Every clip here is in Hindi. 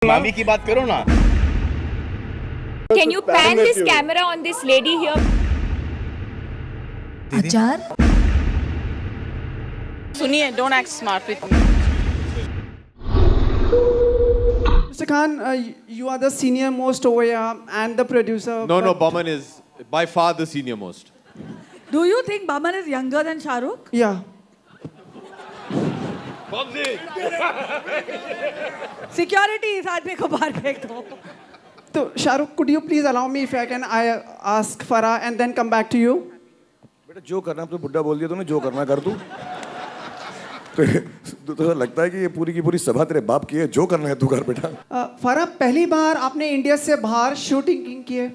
मामी की बात करो ना. Can you pan this camera on this lady here? अचार सुनिए, don't act smart with me. Mr. Khan, you are the senior most over here and the producer. No, Boman is by far the senior most. Do you think Baman is younger than Shahrukh? Yeah. Security इस आदमी को बाहर फेंक दो. So, Shahrukh, could you please allow me if I can ask Farah and then come back to you? बेटा जो करना है, तो बुड्ढा बोल दिया तूने, जो करना कर तू. तो लगता है कि ये पूरी की पूरी सभा तेरे बाप की है. जो करना है तू कर बेटा. फराह, पहली बार आपने इंडिया से बाहर शूटिंग की है,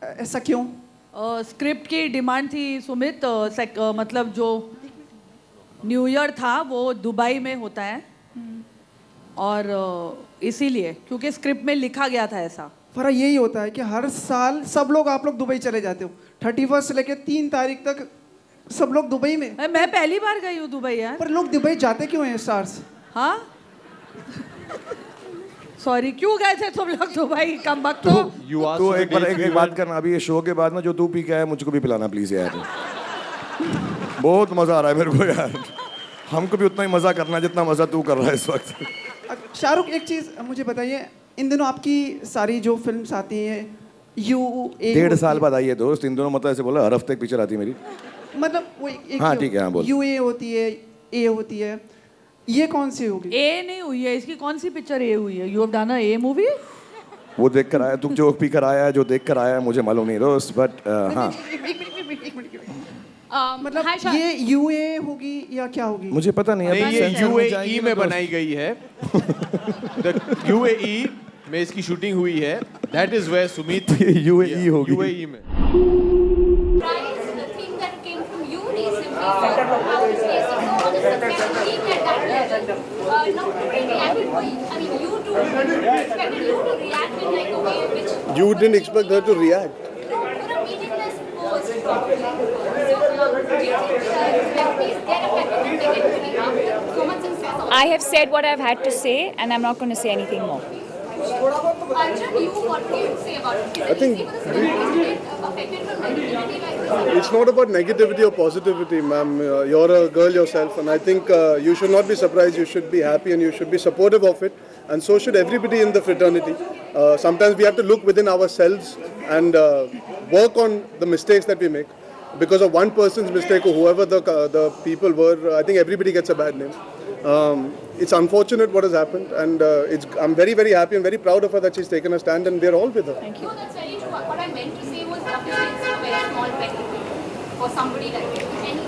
ऐसा क्यों? स्क्रिप्ट की डिमांड थी सुमित. मतलब जो न्यू ईयर था वो दुबई में होता है और इसीलिए क्योंकि स्क्रिप्ट में लिखा गया था ऐसा. फराह, यही होता है कि हर साल सब लोग आप लोग दुबई चले जाते हो. 31 से लेकर 3 तारीख तक सब लोग दुबई में. मैं पहली बार गई हूँ दुबई यार. पर लोग दुबई जाते क्यों हैं स्टार्स? हाँ सॉरी, क्यों गए थे तुम लोग दुबई? कम वक्त तो तो एक बात करना, अभी ये शो के बाद ना जो तू पी के आया मुझको भी पिलाना प्लीज यार. बहुत मजा आ रहा है मेरे को यार. हमको भी उतना ही मजा करना है जितना मजा तू कर रहा है इस वक्त. शाहरुख, एक चीज मुझे बताइए, इन दिनों आपकी सारी जो फिल्म्स आती हैं UA 1.5 साल बाद आई है दोस्त. इन दोनों मतलब ऐसे बोला, हर हफ्ते एक पिक्चर आती है मेरी. मतलब वो एक हाँ ठीक है, हाँ बोल. UA होती है, A होती है, ये कौन सी होगी? ए नहीं हुई है. इसकी कौन सी पिक्चर ए हुई है? You have done a A movie? वो देख कर आया, तुम जो पी कर आया है, जो देख कर आया है, मुझे मालूम नहीं दोस्त. बट हाँ मतलब ये UA होगी या क्या होगी? मुझे पता नहीं. नहीं, ये UAE में बनाई गई है. UAE में इसकी शूटिंग हुई है. That is where Sumit UAE होगी. UAE में. Price, the thing that came from you recently, how it's facing no other successful team at that level. Nobody reacted for you. I mean, you two expected you to react in like a way which You didn't expect her to react. for a meaningless post probably. So, do you think celebrities get affected when they get really after so much success? I have said what I've had to say, and I'm not going to say anything more. Arjun, what do you say about it? Is it easy for the celebrities to get affected from negativity like this? It's not about negativity or positivity, ma'am. You're a girl yourself, and I think you should not be surprised. You should be happy and you should be supportive of it. And so should everybody in the fraternity. Sometimes we have to look within ourselves and work on the mistakes that we make. Because of one person's mistake or whoever the people were, I think everybody gets a bad name. It's unfortunate what has happened, and I'm very, very happy and very proud of her that she's taken a stand, and we're all with her. Thank you. No, that's very true. What I meant to say was obviously it's a very small petty thing for somebody like you. And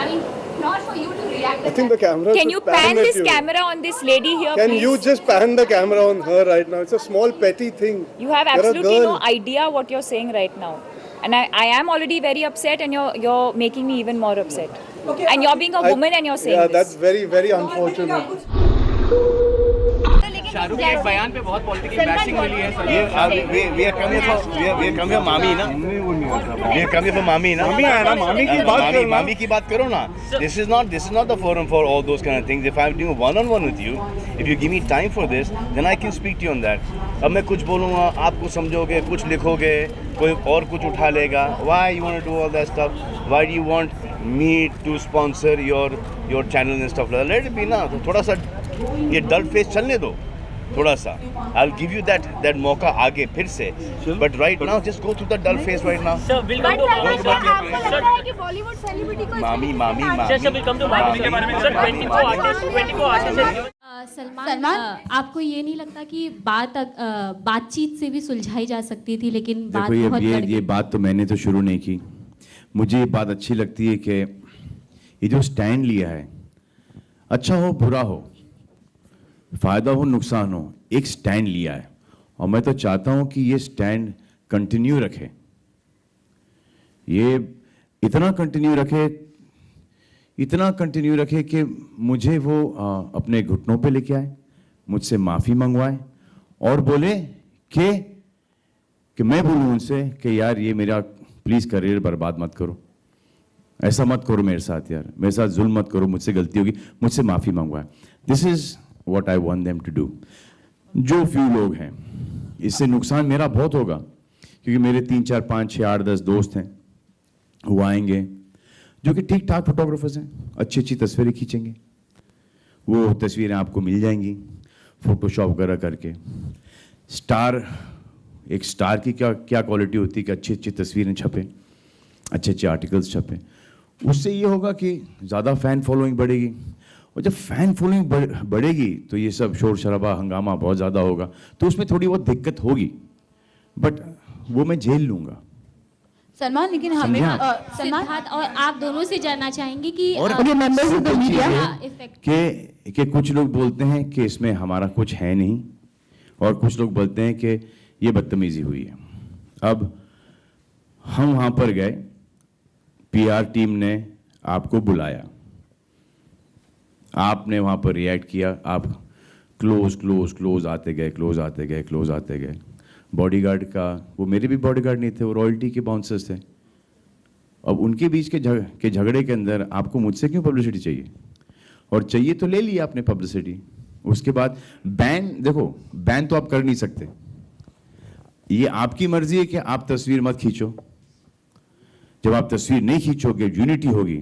I mean, not for you to react. I think the camera. Can you pan this camera on this lady here, Can please? you just pan the camera on her right now? It's a small petty thing. You have You're a absolutely girl. no idea what you're saying right now. And I am already very upset, and you're making me even more upset. Okay, and you're being a woman and you're saying Yeah, this. that's very, very unfortunate. Shahrukh के एक बयान पे बहुत पॉलिटिकल बैशिंग मिली है. We are coming for मामी ना. We are coming for मामी ना. मामी की बात करो ना. This is not the forum for all those kind of things. If I'm doing one-on-one with you, if you give me time for this, then I can speak to you on that. अब मैं कुछ बोलूँगा, आप कुछ समझोगे, कुछ लिखोगे, कोई और कुछ उठा लेगा. Why you want to do all that stuff? Why do you want me to sponsor your channel and stuff like that? Let it be ना. थोड़ा सा ये डल फेस चलने दो. थोड़ा सा. I'll give you that मौका आगे फिर से. But right now, just go through the dull phase right now. Sir, we'll come to Mami. आपको लगता है कि बॉलीवुड सेलिब्रिटी को मामी. Sir, we'll come to Mami के बारे में. Sir, 24 artists हैं. सलमान, आपको ये नहीं लगता कि बातचीत से भी सुलझाई जा सकती थी, लेकिन बात बहुत ये बात तो मैंने तो शुरू नहीं की. मुझे ये बात अच्छी लगती है कि ये जो स्टैंड लिया है, अच्छा हो बुरा हो, फायदा हो नुकसान हो, एक स्टैंड लिया है. और मैं तो चाहता हूं कि ये स्टैंड कंटिन्यू रखे. ये इतना कंटिन्यू रखे कि मुझे वो अपने घुटनों पे लेके आए, मुझसे माफ़ी मंगवाए और बोले कि मैं बोलूँ उनसे कि यार ये मेरा प्लीज़ करियर बर्बाद मत करो, ऐसा मत करो मेरे साथ, यार मेरे साथ जुल्म मत करो, मुझसे गलती होगी, मुझसे माफ़ी मंगवाए. This is what I want them to do. जो फ्यू लोग हैं, इससे नुकसान मेरा बहुत होगा, क्योंकि मेरे 3, 4, 5, 6, 8, 10 दोस्त हैं, वो आएंगे जो कि ठीक ठाक फोटोग्राफर्स हैं, अच्छी अच्छी तस्वीरें खींचेंगे, वो तस्वीरें आपको मिल जाएंगी फोटोशॉप वगैरह करके। एक स्टार की क्या क्वालिटी होती है कि अच्छी अच्छी तस्वीरें छपें, अच्छे अच्छे आर्टिकल्स छपें। उससे ये होगा कि ज़्यादा फ़ैन फॉलोइंग बढ़ेगी, और जब फ़ैन फॉलोइंग बढ़ेगी तो ये सब शोर शराबा हंगामा बहुत ज़्यादा होगा, तो उसमें थोड़ी बहुत दिक्कत होगी, बट वो मैं झेल लूँगा। सलमान, लेकिन हमें सिद्धार्थ और आप दोनों से जानना चाहेंगे कि कि कुछ लोग बोलते हैं कि इसमें हमारा कुछ है नहीं, और कुछ लोग बोलते हैं कि ये बदतमीजी हुई है। अब हम वहाँ पर गए, PR टीम ने आपको बुलाया, आपने वहाँ पर रिएक्ट किया, आप क्लोज आते गए। बॉडीगार्ड का, वो मेरे भी बॉडीगार्ड नहीं थे, वो रॉयल्टी के बाउंसर्स थे। अब उनके बीच के झगड़े के अंदर आपको मुझसे क्यों पब्लिसिटी चाहिए? और चाहिए तो ले लिया आपने पब्लिसिटी। उसके बाद बैन तो आप कर नहीं सकते, ये आपकी मर्जी है कि आप तस्वीर मत खींचो। जब आप तस्वीर नहीं खींचोगे, यूनिटी होगी,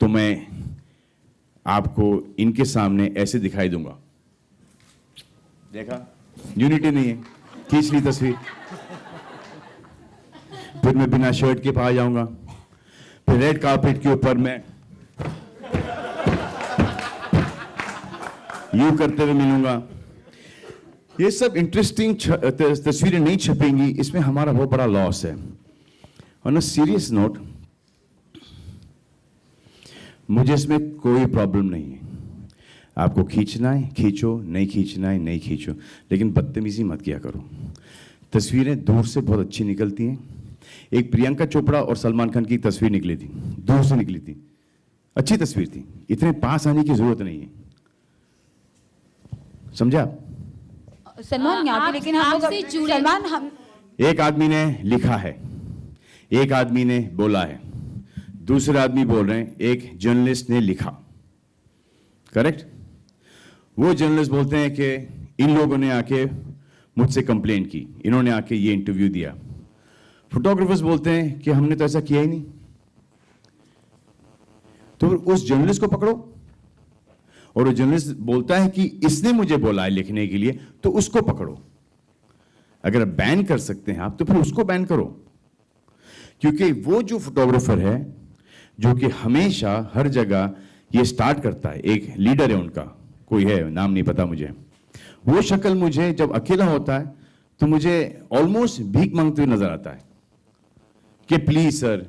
तो मैं आपको इनके सामने ऐसे दिखाई दूंगा, देखा यूनिटी नहीं है, खींच ली तस्वीर। फिर मैं बिना शर्ट के आ जाऊंगा, फिर रेड कार्पेट के ऊपर मैं यूं करते हुए मिलूंगा। ये सब इंटरेस्टिंग तस्वीरें नहीं छपेंगी, इसमें हमारा बहुत बड़ा लॉस है। ऑन अ सीरियस नोट, मुझे इसमें कोई प्रॉब्लम नहीं है। आपको खींचना है खींचो, नहीं खींचना है नहीं खींचो, लेकिन बदतमीजी मत किया करो। तस्वीरें दूर से बहुत अच्छी निकलती हैं। एक प्रियंका चोपड़ा और सलमान खान की तस्वीर निकली थी, दूर से निकली थी, अच्छी तस्वीर थी, इतने पास आने की जरूरत नहीं है, समझा? सलमान यहाँ पे, लेकिन हम एक आदमी ने लिखा है, एक आदमी ने बोला है, दूसरे आदमी बोल रहे हैं, एक जर्नलिस्ट ने लिखा, करेक्ट? वो जर्नलिस्ट बोलते हैं कि इन लोगों ने आके मुझसे कंप्लेंट की, इन्होंने आके ये इंटरव्यू दिया। फोटोग्राफर्स बोलते हैं कि हमने तो ऐसा किया ही नहीं। तो उस जर्नलिस्ट को पकड़ो, और वो जर्नलिस्ट बोलता है कि इसने मुझे बोला है लिखने के लिए, तो उसको पकड़ो। अगर बैन कर सकते हैं आप, तो फिर उसको बैन करो, क्योंकि वो जो फोटोग्राफर है जो कि हमेशा हर जगह ये स्टार्ट करता है, एक लीडर है उनका, कोई है, नाम नहीं पता मुझे, वो शक्ल मुझे जब अकेला होता है तो मुझे ऑलमोस्ट भीख मांगते हुए नजर आता है कि प्लीज सर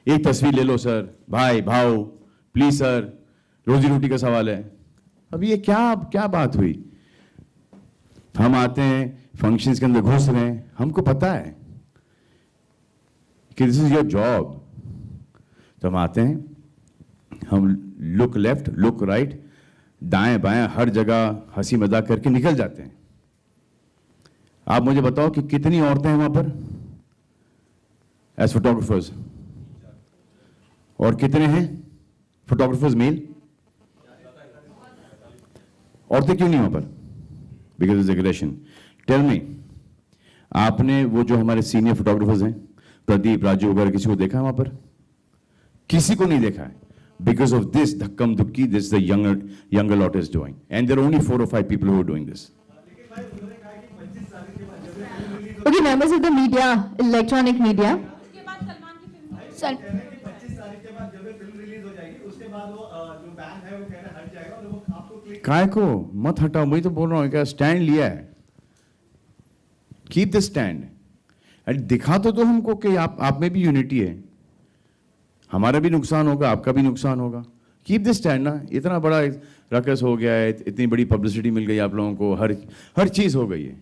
एक तस्वीर ले लो सर, भाई भाव प्लीज सर, रोजी रोटी का सवाल है। अब ये क्या बात हुई? हम आते हैं फंक्शंस के अंदर घुस रहे हैं, हमको पता है कि दिस इज योर जॉब, तो हम आते हैं, हम लुक लेफ्ट लुक राइट, दाएं बाएं हर जगह हंसी मजाक करके निकल जाते हैं। आप मुझे बताओ कि कितनी औरतें हैं वहां पर एज फोटोग्राफर्स, और कितने हैं फोटोग्राफर्स मेल? औरतें क्यों नहीं वहां पर? Because is aggression. Tell me, आपने वो जो हमारे सीनियर फोटोग्राफर्स हैं, प्रदीप, राजू वगैरह, किसी को देखा है वहां पर? किसी को नहीं देखा है। Because of this dhakkam dhukki, this is the younger lot is doing, and there are only 4 or 5 people who are doing this. Okay, members of the media, electronic media. काय को मत हटाओ, मैं तो बोल रहा हूँ, क्या स्टैंड लिया है, कीप द स्टैंड, एंड दिखा तो दो हमको कि आप में भी यूनिटी है, हमारा भी नुकसान होगा, आपका भी नुकसान होगा। कीप दिस स्टैंड ना। इतना बड़ा रकस हो गया है, इतनी बड़ी पब्लिसिटी मिल गई आप लोगों को, हर चीज़ हो गई है।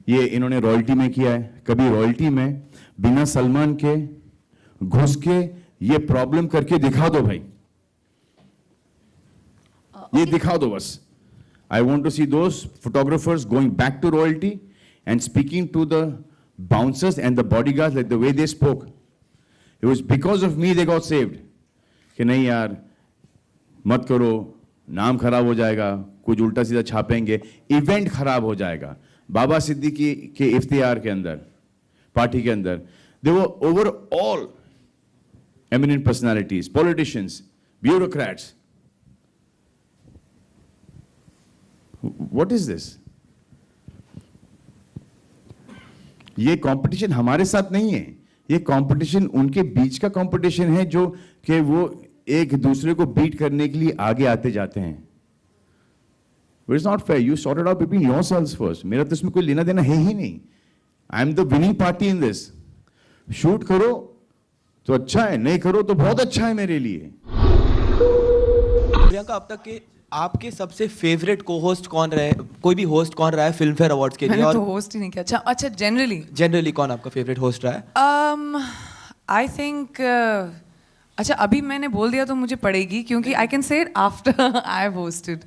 ये इन्होंने रॉयल्टी में किया है, कभी रॉयल्टी में बिना सलमान के घुस के ये प्रॉब्लम करके दिखा दो भाई, ये दिखा दो बस। I want to see those photographers going back to royalty and speaking to the bouncers and the bodyguards like the way they spoke. It was because of me they got saved. कि नहीं यार मत करो, नाम खराब हो जाएगा, कुछ उल्टा सीधा छापेंगे, इवेंट खराब हो जाएगा। बाबा सिद्दीकी के इफ्तियार के अंदर, पार्टी के अंदर, they were overall eminent personalities, politicians, bureaucrats. What is this? ये कंपटीशन हमारे साथ नहीं है, ये कंपटीशन उनके बीच का कंपटीशन है जो कि वो एक दूसरे को बीट करने के लिए आगे आते जाते हैं। But it's not fair. You sort it out between yourselves first. मेरा तो इसमें कोई लेना देना है ही नहीं. I am the winning party in this. Shoot करो तो अच्छा है, नहीं करो तो बहुत अच्छा है मेरे लिए। प्रियंका, अब तक के आपके सबसे फेवरेट को होस्ट कौन रहे, कोई भी होस्ट कौन रहा है फिल्म फेयर अवार्ड्स के लिए? मैंने तो होस्ट ही नहीं किया। अच्छा जनरली कौन आपका फेवरेट होस्ट रहा है? आई थिंक अच्छा अभी मैंने बोल दिया तो मुझे पड़ेगी, क्योंकि I can say it after I have hosted,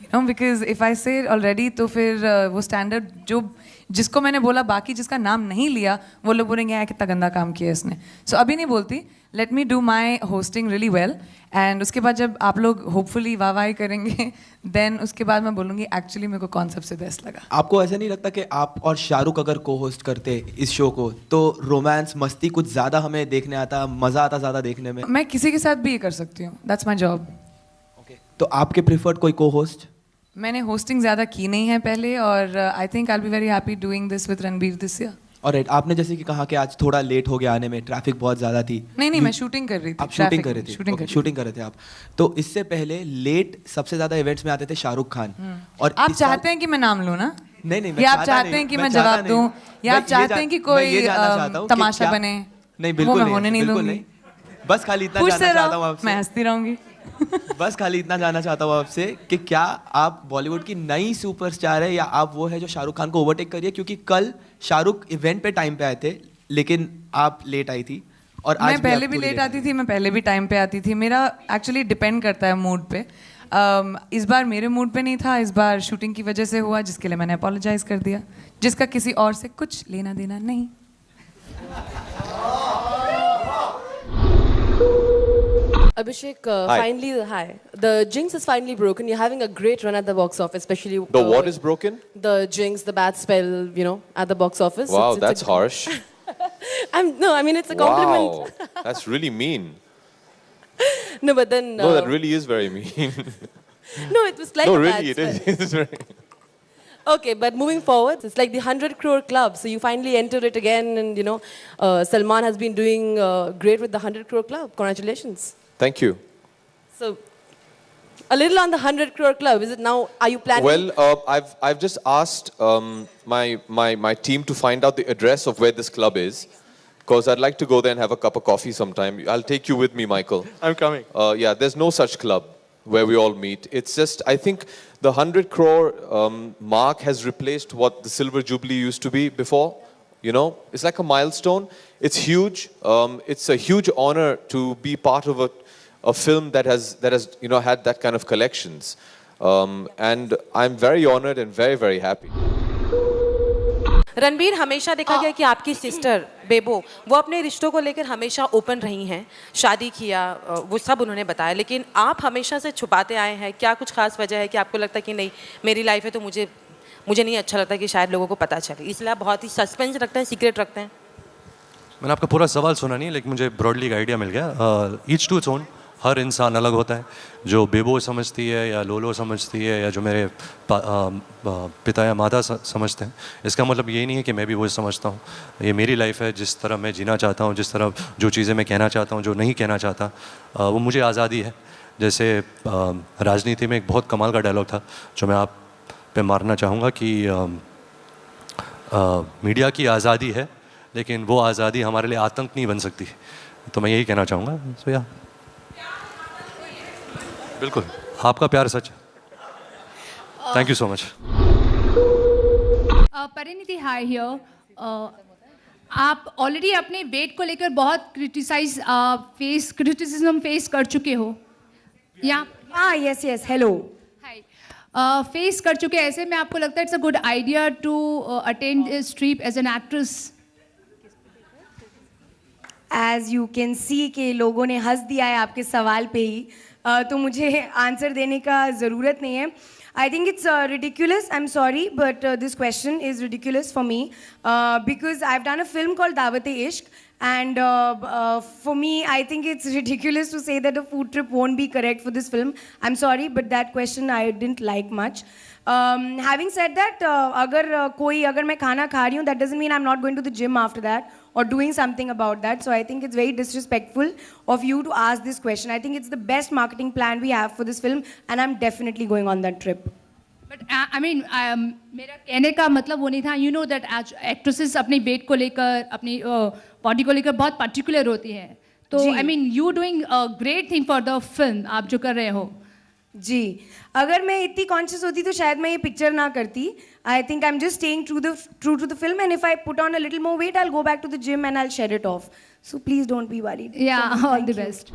you know, because if I से ऑलरेडी तो फिर वो स्टैंडर्ड जो जिसको मैंने बोला, बाकी जिसका नाम नहीं लिया वो लोग बोलेंगे यार कितना गंदा काम किया इसने। सो अभी नहीं बोलती, let me do my hosting really well, and उसके बाद जब आप लोग होपफुली वाह करेंगे देन उसके बाद मैं बोलूँगी एक्चुअली मेरे को कौन सबसे बेस्ट लगा। आपको ऐसा नहीं लगता कि आप और शाहरुख अगर को होस्ट करते इस शो को तो रोमांस मस्ती कुछ ज़्यादा हमें देखने आता, मज़ा आता ज़्यादा देखने में? मैं किसी के साथ भी ये कर सकती हूँ, दैट्स माई जॉब। ओके, तो आपके प्रिफर्ड कोई को होस्ट? मैंने होस्टिंग ज़्यादा की नहीं है पहले, और आई think I will be very happy doing this with Ranbir this year. और आपने जैसे कि कहा कि आज थोड़ा लेट हो गया आने में, ट्रैफिक बहुत ज़्यादा थी। नहीं, मैं शूटिंग कर रही थी। आप शूटिंग कर रहे थे? शूटिंग कर रहे थे आप। तो इससे पहले लेट सबसे ज़्यादा इवेंट्स में आते थे शाहरुख खान। और आप चाहते हैं कि मैं नाम लूँ ना? नहीं, या आप चाहते हैं कि मैं जवाब दूँ, या आप चाहते हैं कि कोई तमाशा बने? नहीं, बिल्कुल होने नहीं दूंगी। बस खाली इतना जानना चाहता हूँ आपसे, मैं हंसती रहूंगी। बस खाली इतना जानना चाहता हूँ आपसे कि क्या आप बॉलीवुड की नई सुपरस्टार है, या आप वो है जो शाहरुख खान को ओवरटेक करिए? क्योंकि कल शाहरुख इवेंट पे टाइम पे आए थे, लेकिन आप लेट आई थी, और आज मैं पहले भी लेट आती थी, मैं पहले भी टाइम पे आती थी। मेरा एक्चुअली डिपेंड करता है मूड पे। इस बार मेरे मूड पे नहीं था, इस बार शूटिंग की वजह से हुआ, जिसके लिए मैंने अपोलोजाइज कर दिया, जिसका किसी और से कुछ लेना देना नहीं। Abhishek, finally, hi. The jinx is finally broken. You're having a great run at the box office, especially. The what is broken? The jinx, the bad spell, you know, at the box office. Wow, that's harsh. No, I mean it's a compliment. Wow, that's really mean. No, but then. No, that really is very mean. No, it was like. No, a really, bad spell. it is very. Okay, but moving forward, it's like the 100 crore club. So you finally entered it again, and you know, Salman has been doing great with the 100 crore club. Congratulations. Thank you. So, a little on the 100 crore club. Is it now? Are you planning? Well, I've just asked my team to find out the address of where this club is, because I'd like to go there and have a cup of coffee sometime. I'll take you with me, Michael. I'm coming. Yeah, there's no such club where we all meet. It's just, I think the 100 crore mark has replaced what the Silver Jubilee used to be before. You know, it's like a milestone. It's huge. It's a huge honor to be part of a film that has you know had that kind of collections, and I'm very honored and very, very happy. Ranbir, हमेशा देखा गया कि आपकी सिस्टर बेबो वो अपने रिश्तों को लेकर हमेशा ओपन रही हैं, शादी किया वो सब उन्होंने बताया, लेकिन आप हमेशा से छुपाते आए हैं। क्या कुछ खास वजह है कि आपको लगता है कि नहीं मेरी लाइफ है तो मुझे नहीं अच्छा लगता कि शायद लोगों को पता चले, इसलिए आप बहुत ही सस्पेंस रखते हैं, सीक्रेट रखते हैं? मैंने आपका पूरा सवाल सुना नहीं, लेकिन मुझे ब्रॉडली एक आइडिया मिल गया। ईच टू इट्स ओन, हर इंसान अलग होता है। जो बेबो समझती है या लोलो समझती है या जो मेरे पिता या माता समझते हैं, इसका मतलब ये नहीं है कि मैं भी वो समझता हूँ। ये मेरी लाइफ है, जिस तरह मैं जीना चाहता हूँ, जिस तरह जो चीज़ें मैं कहना चाहता हूँ, जो नहीं कहना चाहता, वो मुझे आज़ादी है। जैसे राजनीति में एक बहुत कमाल का डायलॉग था जो मैं आप पे मारना चाहूँगा कि मीडिया की आज़ादी है, लेकिन वो आज़ादी हमारे लिए आतंक नहीं बन सकती। तो मैं यही कहना चाहूँगा। सो या बिल्कुल, आपका प्यार सच है। Thank you so much. Parineeti, hi here. आप ऑलरेडी अपने वेट को लेकर बहुत क्रिटिसिज्म फेस कर चुके हो, या? हाँ, यस, हेलो। फेस कर चुके हैं, ऐसे में आपको लगता है it's a good idea to attend this trip as an actress? As you can see कि लोगों ने हंस दिया है आपके सवाल पे ही, तो मुझे आंसर देने का ज़रूरत नहीं है। I think it's ridiculous. I'm sorry, but this question is ridiculous for me because I've done a film called Dawat-e-Ishq, and for me, I think it's ridiculous to say that a food trip won't be correct for this film. I'm sorry, but that question I didn't like much. Having said that, अगर मैं खाना खा रही हूँ, that doesn't mean I'm not going to the gym after that or doing something about that. So I think it's very disrespectful of you to ask this question. I think it's the best marketing plan we have for this film, and I'm definitely going on that trip. But I mean मेरा कहने का मतलब वो नहीं था. यू नो दैट एक्ट्रेसेस अपनी वेट को लेकर, अपनी बॉडी को लेकर बहुत पर्टिकुलर होती हैं. तो I mean you doing a great thing for the film, आप जो कर रहे हो. जी, अगर मैं इतनी कॉन्शियस होती तो शायद मैं ये पिक्चर ना करती. I think I am just staying true to the film, and if I put on a little more weight I will go back to the gym and I will shed it off. So please don't be worried. Yeah, all the best.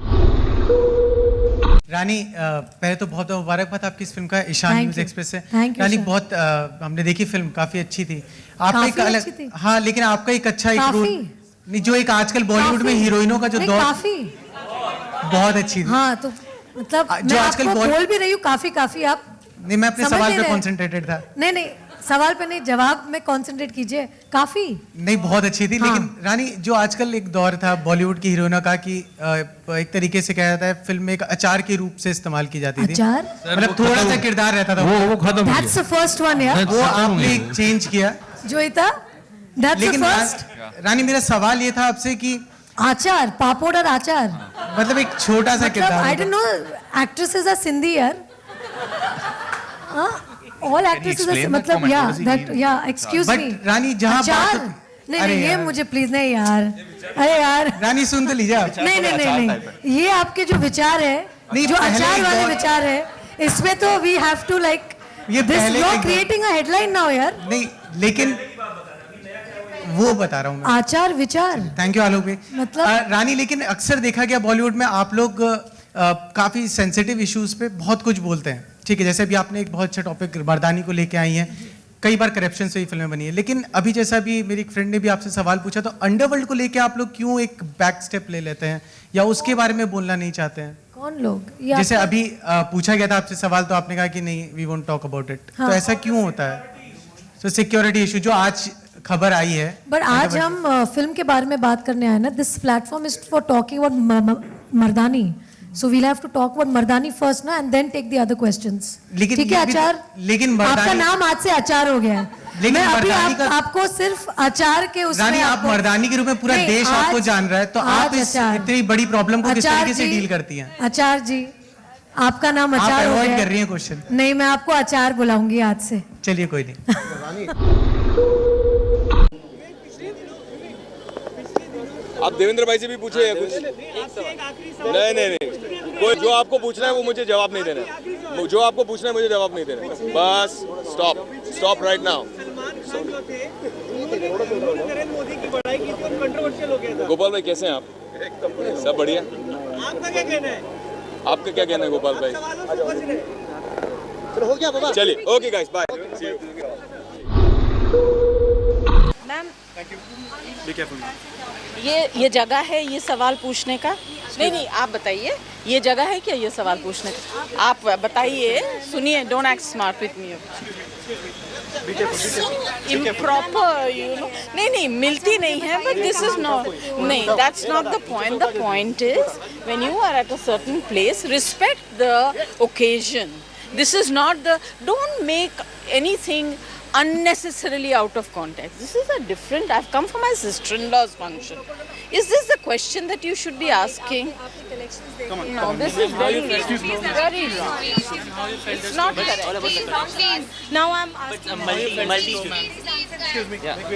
Rani, पहले तो बहुत मुबारकबाद आपकी इस फिल्म का, ईशान न्यूज़ एक्सप्रेस से. रानी, sir. बहुत हमने देखी फिल्म, काफ़ी अच्छी थी. आपका एक अलग, हाँ, लेकिन आपका एक अच्छा एक रोल नहीं, जो एक आजकल बॉलीवुड में हीरोइनों का जो दौर, बहुत अच्छी थी. हाँ, तो मतलब जो मैं आजकल आपको बोल भी रही हूँ काफी आप नहीं, मैं अपने सवाल पे कॉन्सेंट्रेटेड था. नहीं, सवाल पे नहीं, जवाब में कॉन्सेंट्रेट कीजिए. काफी नहीं, बहुत अच्छी थी. लेकिन रानी, जो आजकल एक दौर था बॉलीवुड की हीरोइनों का कि एक तरीके से कहा जाता है फिल्म में एक अचार के रूप से इस्तेमाल की जाती थी. अचार मतलब थोड़ा सा किरदार रहता था, वो खत्म. दैट्स द फर्स्ट वन यार. वो आपने चेंज किया जो ही था. That's the first. रानी, मेरा सवाल ये था आपसे कि आचार, पापड़ और आचार, मतलब एक छोटा सा किरदार. I don't know, actresses are Sindhi यार. ऑल एक्ट्रेसेस आर, मतलब या एक्सक्यूज मी. रानी, जहां बात नहीं, ये मुझे प्लीज नहीं यार. अरे यार रानी, सुन तो लीजिए. नहीं, ये आपके जो विचार है, जो अचार वाले विचार है, इसमें तो we have to like this. You are creating a headline now यार. नहीं, लेकिन वो बता रहा हूँ मैं. आचार विचार. थैंक यू आलोक भाई. मतलब रानी, लेकिन अक्सर देखा गया बॉलीवुड में आप लोग काफी सेंसिटिव इश्यूज पे बहुत कुछ बोलते हैं. ठीक है, जैसे अभी आपने एक बहुत अच्छा टॉपिक मर्दानी को लेके आई हैं. कई बार करप्शन से ही फिल्में बनी है. लेकिन अभी जैसा भी मेरी एक फ्रेंड ने भी आपसे सवाल पूछा, तो अंडरवर्ल्ड को लेके आप लोग क्यों एक बैक स्टेप ले लेते हैं या उसके बारे में बोलना नहीं चाहते हैं? कौन लोग? जैसे अभी पूछा गया था आपसे सवाल, तो आपने कहा कि नहीं, we won't talk about it. तो ऐसा क्यों होता है? तो सिक्योरिटी इशू जो आज खबर आई है. बट आज हम फिल्म के बारे में बात करने आए ना. This platform is for talking about Mardaani. So we'll have to talk about Mardaani first ना, and then take the other questions. ठीक है आचार? लेकिन आपका नाम आज से आचार हो गया है. लेकिन मैं अभी आपको सिर्फ आचार के उसमें. रानी, आप मर्दानी के रूप में पूरा देश आपको जान रहा है, तो आप इस इतनी बड़ी प्रॉब्लम को किस तरीके से डील करती हैं? आचार जी, आपका नाम आचार हो गया. अवॉइड कर रही हैं क्वेश्चन. नहीं, मैं आपको आचार बुलाऊंगी आज से. चलिए, कोई नहीं. आप देवेंद्र भाई से भी पूछे कुछ? नहीं, कोई जो आपको पूछना है वो मुझे जवाब नहीं देना. जो आपको पूछना है मुझे जवाब नहीं देना. Bus stop right now. Gopal भाई, कैसे हैं आप? सब बढ़िया. आपका क्या कहना है? आपका क्या कहना है गोपाल भाई? चलो, हो गया बाबा. चलिए, ओके गाइस, बाय. मैम, ये जगह है ये सवाल पूछने का? नहीं, आप बताइए, ये जगह है क्या ये सवाल पूछने का? आप बताइए, सुनिए. Don't act smart with me. Improper, you know. नहीं, मिलती नहीं है. बट दिस इज नॉट, नहीं, that's not the point. The point is when you are at a certain place, respect the occasion. This is not the, don't make anything unnecessarily out of context. This is a different. I've come for my sister-in-law's function. Is this the question that you should be asking? No, this is very wrong. It's not correct. Now I'm asking. Excuse me. Yeah.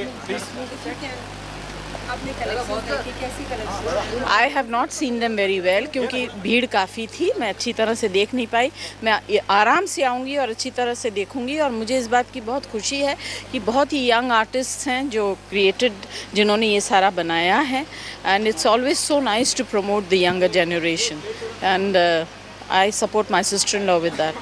I have not seen them very well क्योंकि भीड़ काफ़ी थी. मैं अच्छी तरह से देख नहीं पाई. मैं आराम से आऊँगी और अच्छी तरह से देखूँगी. और मुझे इस बात की बहुत खुशी है कि बहुत ही यंग आर्टिस्ट हैं जो जिन्होंने ये सारा बनाया है. And it's always so nice to promote the younger generation. And I support my sister in law with that.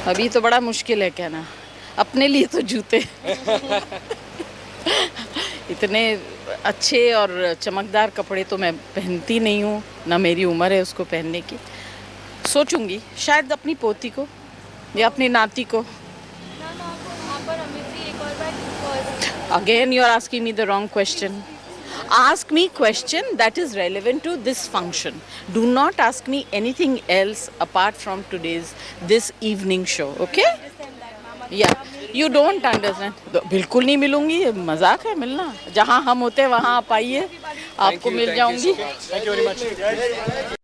अभी तो बड़ा मुश्किल है कहना. अपने लिए तो जूते इतने अच्छे और चमकदार कपड़े तो मैं पहनती नहीं हूँ. ना मेरी उम्र है उसको पहनने की। सोचूंगी शायद अपनी पोती को या अपनी नाती को। Again, you are asking me the wrong question. Ask me question that is relevant to this function. Do not ask me anything else apart from this evening show. Okay? Yeah. You don't understand. बिल्कुल नहीं मिलूंगी, मजाक है मिलना। जहाँ हम होते वहाँ आप आइए, आपको मिल जाऊंगी। Thank you very much.